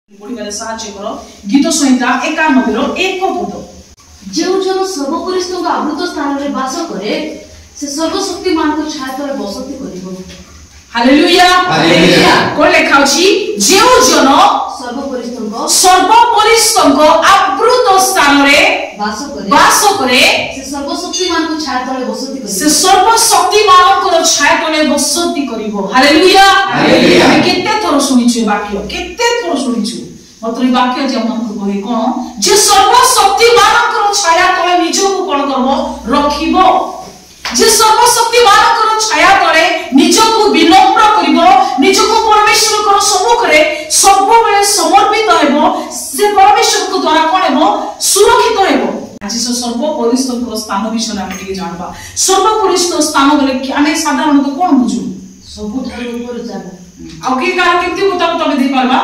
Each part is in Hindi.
पढ़िबारे साहाय्य करो। गीत संहिता 91 रो 1 पद। जो जन सर्वोपरिस्थ आवृत स्थान रे वास करे से सर्वशक्तिमान को छाया तले बसति करिवो। Hallelujah hallelujah. कोन लेखा अछि जे जन सर्वोपरिस्थ आवृत स्थान रे वास करे से सर्वशक्तिमान को छाया तले बसति करिवो। से सर्वशक्तिमान को छाया तले बसति करिवो। Hallelujah hallelujah. हम केते थोर सुनिछु वाक्य, केते थोर सुनिछु मात्र ई वाक्य जे मन को कहे कोन जे सर्वशक्तिमान को छाया तले निजो को कोन करबो रखिबो। जे सर्वशक्तिमान को छाया तले निजो को विनम्र करिवो, निजो को परमेश्वर को सम्मुख रे सब बेले समर्पित हेबो, से परमेश्वर को द्वारा कोन हेबो सुरक्षित हेबो। आज से सर्वोपरिस्थ स्थान विषय हम टिके जानबा। सर्वोपरिस्थ स्थान बोले आमे साधारणतः कोन बुझू सबुठार ऊपर जाबो आ के कार केते बता तबे दे पारबा।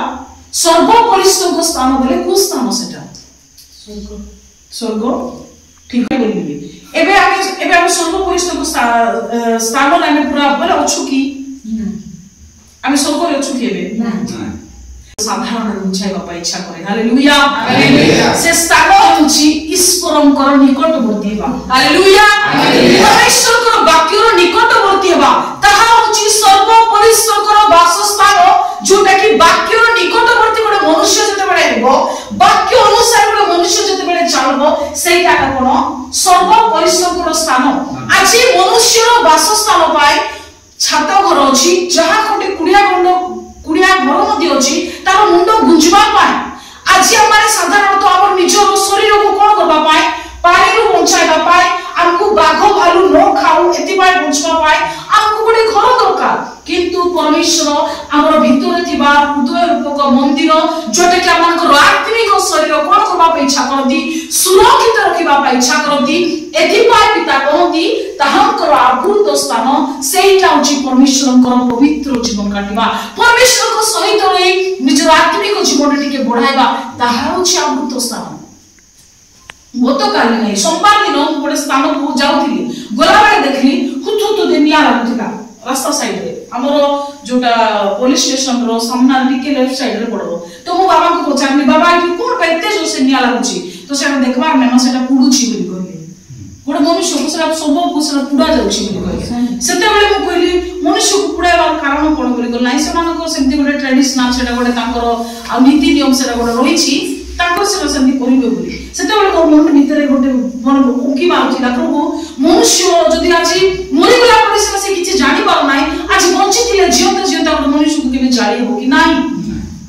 सर्वोपरिस्थ स्थान बोले को स्थान सेटा स्वर्ग। स्वर्ग ठीक है बोलिबे। एबे हम सर्वोपरिस्थ स्थान नामे पूरा बोले अछु की आमे स्वर्ग रे अछु केबे ना साधारण बुझाइबा पा इच्छा करे। Hallelujah hallelujah. से स्थान होछि ईश्वरंकर निकटवर्ती हेबा। Hallelujah hallelujah. परमेश्वरकर वाक्यर निकटवर्ती हेबा ताहा होछि सर्वोपरिस्थकर वासस्थान, जोटा कि वाक्यर निकटवर्ती गोटे मनुष्य जते बेले हेबो, वाक्य अनुसार गोटे मनुष्य जते बेले चलबो, सेटा कोन सर्वोपरिस्थकर स्थान। आज मनुष्यर वासस्थान पाए छात घर अछि, जहा कोटे कुडिया घर मध्ये अछि, तार मुंड गुंजबा पाए। आज हमारे साधारणतः हमर निजर शरीर को कोन करबा पाए पानी रो बंचाइबा पाए, हमको बाघ भालू न खाऊ एति पाए बंचबा पाए हमको गोटे घर दरकार। किंतु परमेश्वर हमर भितरे थिबा हृदय रूपक मंदिर, जोटा कि हमनकर आत्मिक शरीर कोन करबा पे इच्छा करती सुरक्षित रखिबा पे इच्छा करती, एति पाए पिता कहती ताहंकर आवृत स्थान सेटा होछि परमेश्वरकर पवित्र जीवन काटिबा, परमेश्वर को सहित रही निजर आत्मिक जीवन टिके बढ़ाइबा, ताहा होछि आवृत स्थान। गत काल नहीं सोमवार दिन गोटे स्थान को जाउथिली, गोला बेले देखली हुतुतु दिनिया लागुथिला रास्ता साइड रे हमर जोटा पुलिस स्टेशन रो सामना टिके लेफ्ट साइड रे पड़बो। तो मो बाबा को पचारनी बाबा कि कोन पेते जो से निया लागुची, तो से देखबार नेमा सेटा पुडुची बोली कहले गोटे मनुष्य को सेटा सब को सेटा पुडा जाउची बोली कहले। सेते बेले मो कहली मनुष्य को पुडाइबार कारण कोन बोली कहले नाही सेमान को सेमती गोटे ट्रेडिशनल सेटा गोटे तांकर आ नीति नियम सेटा गोटे रहिछि तांकर सेटा सेमती करिवे बोली। सेते बेले मोर मन भीतर गोटे मन उकी बाउथिला प्रभु मनुष्य जदि आज मरि गला पर से किछि जानि पाउ नाही, आज बंचिथिले जीवत गोटे मनुष्य को केबे जाळी हो कि नाही।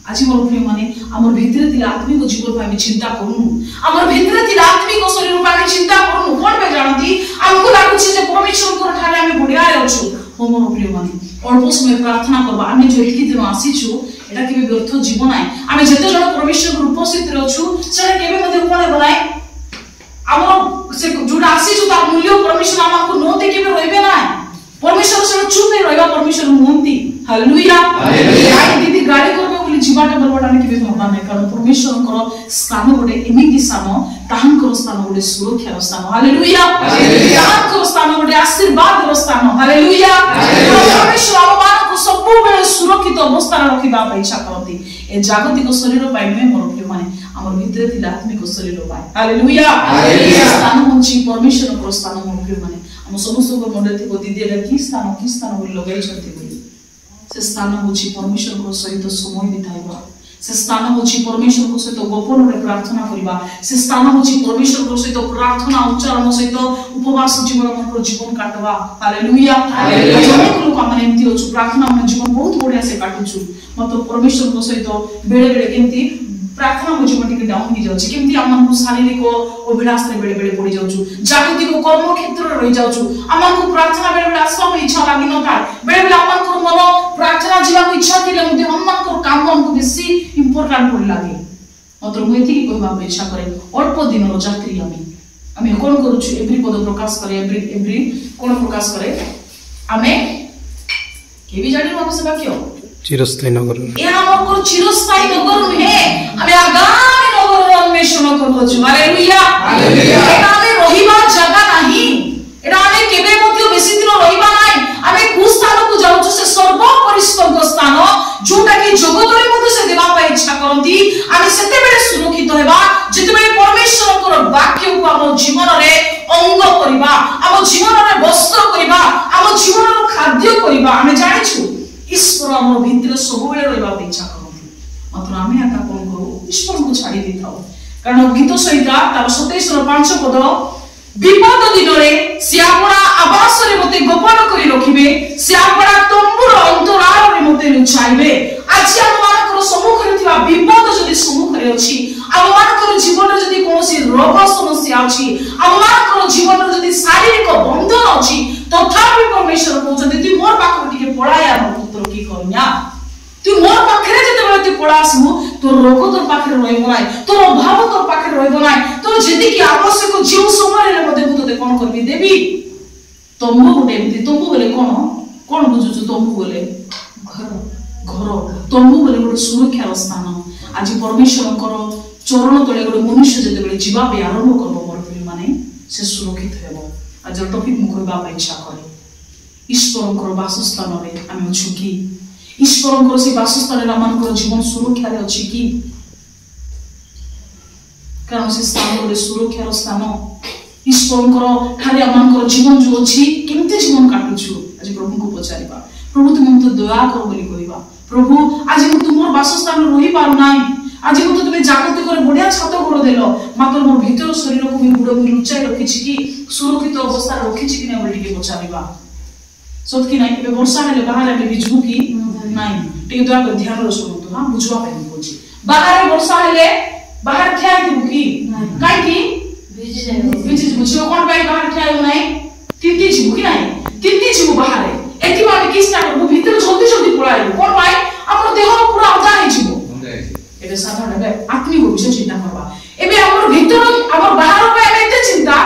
आज मोर प्रिय माने हमर भीतर थिला आत्मिक जीवन पाइ चिंता करूनु, हमर भीतर थिला आत्मिक शरीर पाइ चिंता करूनु। कोन बे जानती हमको लागुछि जे परमेश्वर को ठारे हम बढ़िया रे अछु। हो मोर प्रिय माने अल्प समय प्रार्थना करबा, आमे जो एतकी दिन आसीछु एटा केबे व्यर्थ जीवन आइ। आमे जते जण परमेश्वर उपस्थित रे अछु सेटा केबे मध्ये कोन बनाय हमर से जोडा आसीछु ता मूल्य परमेश्वर हमको न देखि बे रहबे ना। परमेश्वर से चुप नहीं रहबा, परमेश्वर मोंती। Hallelujah hallelujah. दीदी गाड़ी करबो बोली जीवाटा बरबाटा ने केबे भगवान ने कारण परमेश्वरकर स्थान गोटे एमिति स्थान, ताहंकर स्थान गोटे सुरक्षार स्थान। Hallelujah hallelujah. ताहंकर स्थान गोटे आशीर्वादर स्थान। Hallelujah hallelujah. परमेश्वर हममान को सब बेले सुरक्षित अवस्था रखिबा पे इच्छा करती। ए जागतिक शरीर पाइ में मोर प्रिय माने हमर भीतर थिला आत्मिक शरीर पाइ। Hallelujah hallelujah. स्थान होछि परमेश्वरकर स्थान मोर प्रिय माने हम समस्त को मंडल थी दीदी एटा की स्थान बोली लगाई छथि बोली। से स्थान होछि परमेश्वर को सहित समय बिताइबा, से स्थान होछि परमेश्वर को सहित गोपन रे प्रार्थना करिबा, से स्थान होछि परमेश्वर को सहित प्रार्थना उच्चारण सहित उपवास जीवन मन जीवन काटबा। Hallelujah hallelujah. अनेक लोक माने एमती होछु प्रार्थना मन जीवन बहुत बढ़िया से काटुछु, मतलब परमेश्वर को सहित बेले बेले केमती प्रार्थना में जीवन टिके डाउन हो जाउछि, केमती हमन को शारीरिक अभिलाष रे बेले बेले पड़ी जाउछु, जागतिक कर्म क्षेत्र रे रहि जाउछु, हमन को प्रार्थना बेले बेले आसबा में इच्छा लागि न था, बेले बेले हमन को मन प्रार्थना जीवा को इच्छा थिले मते हमन को काम हमको बेसी इंपोर्टेंट पड़ लागे। मात्र मुएथि की कहबा इच्छा करे अल्प दिन रो यात्री आमे कोन करूछु एवरी पद प्रकाश करे एवरी कोन प्रकाश करे आमे केबी जानि हम से वाक्य चिरस्थायी नगर ए हमर चिरस्थायी नगर नुहे, आमे आगामी नगर अन्वेषण करूछु। Hallelujah hallelujah. एटा आमे रहिबा जगह नाही, एटा आमे केबे मध्ये बेसी दिन रहिबा नाही, आमे कु स्थान को जाउछु से सर्वोपरिस्थ स्थान जोटा कि जगत रे मध्ये से देबा पा इच्छा करंती। वाक्य को हम जीवन रे अंग करिबा हम जीवन रे वस्त्र करिबा हम जीवन रो खाद्य करिबा हम जानिछु ईश्वर हम भीतर सब बेले रहबा इच्छा करथि मात्र आमे आका कोन करू ईश्वर को छाडी दिथाओ कारण गीत सहिता तार 27 रो 5 पद विपद दिन रे से आपना आवास रे मते गोपन करी रखिबे से आपना तंबुर अंतराल रे मते लुचाइबे आज हम मानकर सम्मुख रे थिबा विपद जदी सम्मुख रे अछि हम मानकर जीवन रे जदी कोनोसी रोग समस्या अछि हम मानकर जीवन रे जदी शारीरिक बंधन अछि तथापि परमेश्वर कहउछथि तू मोर पाखर टिके पळाया पुत्र की कन्या तू मोर पाखरे जते बेले तू पळासु तोर रोग तोर पाखरे रहइबो नाइ तोर अभाव तोर पाखरे रहइबो नाइ तोर जेति की आवश्यक जीव समय रे मते तते कोन करबी देबी तंबू गोटे एमती तंबू बोले कोन बुझुछु तंबू बोले घर तंबू बोले गोटे सुरक्षार स्थान आज परमेश्वरकर चरण तले गोटे मनुष्य जते बेले जीवा बे आरंभ करबो मोर प्रिय माने से सुरक्षित हेबो आज टॉपिक मु कहबा इच्छा करे ईश्वरकर वासस्थान रे आमे छु की ईश्वरकर से वासस्थान रे आमनकर जीवन सुरक्षा रे अछि की कारण से स्थान गोटे सुरक्षार स्थान ईश्वरकर खाली आमनकर जीवन जो अछि केमते जीवन काटुछु आज प्रभु को पचारिबा प्रभु तुम मते दया कर बोली कहबा प्रभु आज मु तुमर वासस्थान रहि पारु नाही आज मते तुमे जागृति करे बढ़िया छात घर देलो मात्र मोर भीतर शरीर को भी गुड़ भी लुचाई रखिछि की सुरक्षित अवस्था रखिछि कि नै बोली के पचारिबा सत की नाही के वर्षा हेले बाहर आके भिजबु की नाही टे दया कर ध्यान रो सुनतो हां बुझवा पाइ बोछि बाहर वर्षा हेले बाहर खाय दिबु की काई की भिजि बुझियो कोन बाई बाहर खाय नाही तिति जिबु की नाही तिति जिबु बाहर एति माने किस्ता करबु भीतर जल्दी जल्दी पळाइबु कोन बाई हमर देह पूरा ओदा हे जिबु एबे साधारण बे आत्मिक विषय चिंता करबा एबे हमर भीतर हमर बाहर पे एते चिंता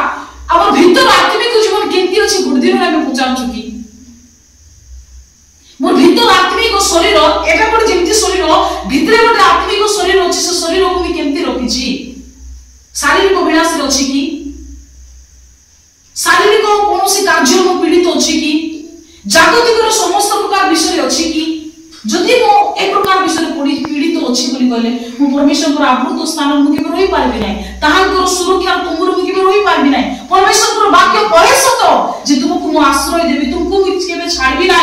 हमर भीतर आत्मिक जीवन केंती अछि गुडदिन रे हम पुचारछु की मोर भीतर आत्मिक शरीर एबे मोर जेंती शरीर भीतर गोटे आत्मिक शरीर अछि से शरीर को मी केंती रखिछि शारीरिक विनाश रे अछि की शारीरिक कोनोसी कार्य में पीड़ित अछि की जागतिक समस्त प्रकार विषय अछि की जदि मो एक प्रकार विषय पीड़ित अछि बोली कहले मो परमेश्वर पर आवृत स्थान मु के रहि पारबि नै ताहांकर सुरक्षा तुमर मु के रहि पारबि नै परमेश्वर पर वाक्य कहे सत जे तुमको मु आश्रय देबी तुमको मु केबे छाड़बी नै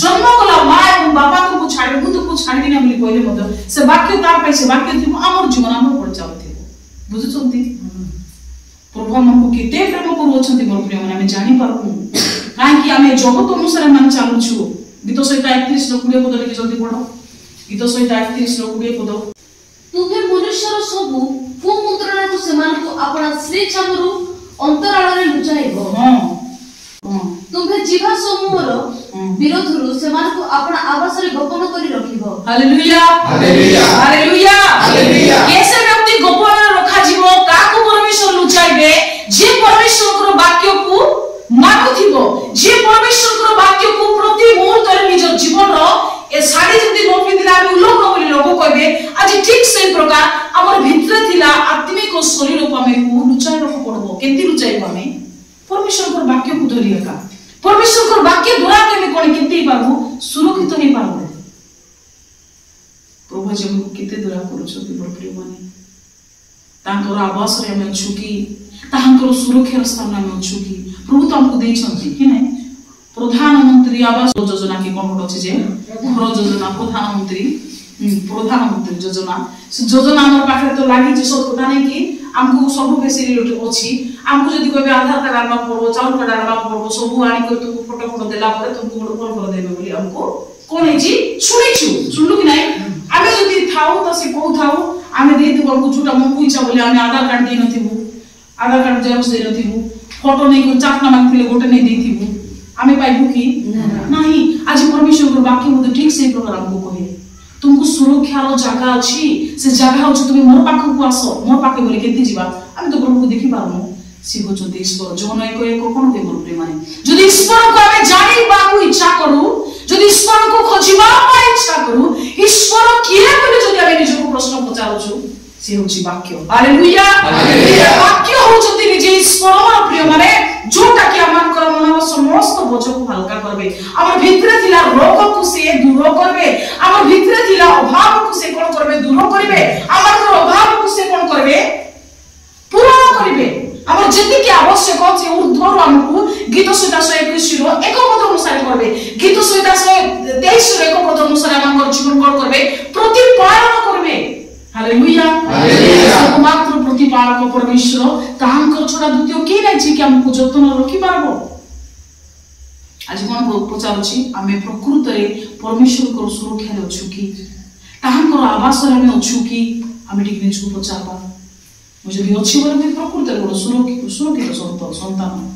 जन्म कला मां एवं बाबा तुमको छाड़बी मु तुमको छाड़बी नै बोली कहले मत से वाक्य तार पै से वाक्य तुम हमर जीवन हमर पर चालथिबो बुझुछंती प्रभु हमको केते प्रेम करूछंती मोर प्रिय माने हम जानि पारबु काहे कि हमें जगत अनुसार मान चालुछु गीत सहित 31 रो 20 पद लिखि जल्दी पढो गीत सहित 31 रो 20 पद तुमे मनुष्यर सबु कुमंत्रणा को समान को अपना श्री छामरु अंतराल रे लुचाइबो तुमे जीवा समूहर विरोधरु समान को अपना आवास रे गोपन करी रखिबो हालेलुया हालेलुया हालेलुया हालेलुया कैसे व्यक्ति गोपन रखा जीवो काको परमेश्वर लुचाइबे जे परमेश्वर वाक्य को मानुथिबो जे परमेश्वर वाक्य को प्रति मुहूर्त रे निज जीवन रो ए साडी जति नो पिदिला उल्लोक बोली लोग कहबे आज ठीक से प्रकार हमर भीतर थिला आत्मिक शरीर को हमें को लुचाई रख पड़बो केंती लुचाइबो हमें परमेश्वर वाक्य को धरिएका परमेश्वर वाक्य द्वारा के हमें कोन केंती पाबो सुरक्षित नहीं पाबो प्रभु जे केते द्वारा करूछथि मोर प्रिय माने तांकर आवास रे हमें छुकी तांकर सुरक्षा स्थान में छुकी प्रभु तो हमको देछथि कि नै प्रधानमंत्री आवास योजना के कोन होछि जे घर योजना प्रधानमंत्री योजना से योजना हमर पाखे तो लागि जे सब पता नै कि हमको सब फैसिलिटी अछि हमको जदी कोइ आधार कार्ड आनबा पड़ो चाउर कार्ड आनबा पड़ो सब आनी कर तुमको फोटो देला परे तुमको गोड़ कर देबे बोली हमको कोन है जी सुनलु कि नै आमे जदी थाउ त से को थाउ आमे दे देबो हमको छुटा मु इच्छा बोली आमे आधार कार्ड दे नथिबु आधार कार्ड जेरोक्स दे नथिबु फोटो नै को चाकना मांगथिले गोटे नै देथिबु आमे पाइबु कि नाही आज परमेश्वर को वाक्य मते ठीक से प्रकार हमको कहे तुमको सुरक्षा रो जगह अछि से जगह अछि तुम मोर पाख को आसो मोर पाखे बोले केति जीवा आमे तो प्रभु को देखि पारमु सिगो जति ईश्वर जोन एको एको कोन दे मोर प्रेम माने जदि ईश्वर को आमे जानि बाकू इच्छा करू जदि ईश्वर को खोजिबा पा इच्छा करू ईश्वर किए बोले जदि आमे निज को प्रश्न पचारुछु से होछि वाक्य हालेलुया हालेलुया वाक्य होछि निजे ईश्वर मोर प्रिय माने जोटा कि आमान कर मन समस्त बोझ को हल्का करबे हमर भीतर थिला रोग को से दूर करबे हमर भीतर थिला अभाव को से कोन करबे दूर करबे हमर अभाव को से कोन करबे पूर्ण करबे पालक परमेश्वर ताहांकर छड़ा द्वितीय के नहीं छी कि हमको जतन रखि पारबो। आज कोन पचारुछि आमे प्रकृत रे परमेश्वर को सुरक्षा रे अछु कि ताहांकर आवास रे हम अछु कि आमे ठीक निज को पचारबा मुझे भी अच्छी बोले मैं प्रकृत रे बड़ सुरक्षित संतान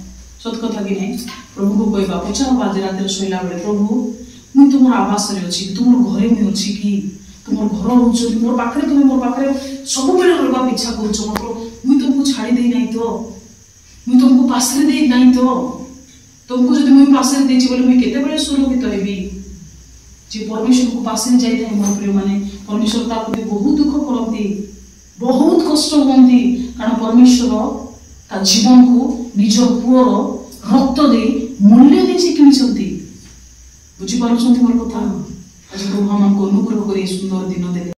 सत कथा कि नहीं प्रभु को कहबा पचारबा जे रात रे सोइला बेले प्रभु मुई तुमर आवास रे अछि तुमर घरे में अछि कि तुमर घर होछ मोर पाखरे तुम मोर पाखरे सब बेले रहबा इच्छा करछ मुई तुमको छाड़ी देई नहीं तो मुई तुमको पासरे देई नहीं तो तुमको जदि मुई पासरे देछि बोले मुई केते बेले सुरक्षित हेबी जे परमेश्वर को पासरे जाई थाए मोर प्रिय माने परमेश्वर ता प्रति बहुत दुख करंती बहुत कष्ट होंती कारण परमेश्वर ता जीवन को निज पुअर रक्त दे मूल्य दे से किनिसंती बुझी पारुछंती मोर कथा आज प्रभु हमन को अनुग्रह करी सुंदर दिन दे।